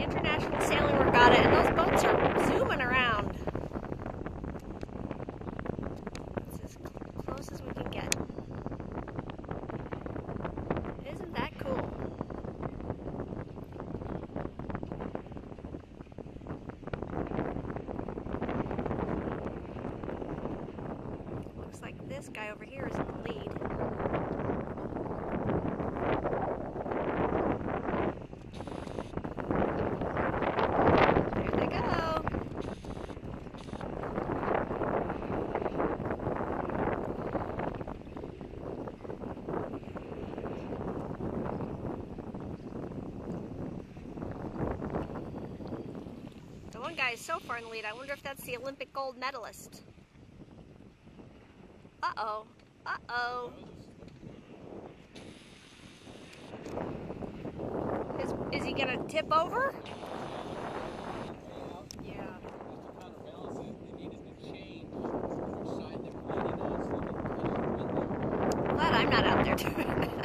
the International Sailing Regatta, and those boats are zooming around. It's as close as we can get. Isn't that cool? Looks like this guy over here is in the lead. One guy is so far in the lead, I wonder if that's the Olympic gold medalist. Uh-oh. Uh-oh. Is he gonna tip over? Yeah. Glad I'm not out there doing it.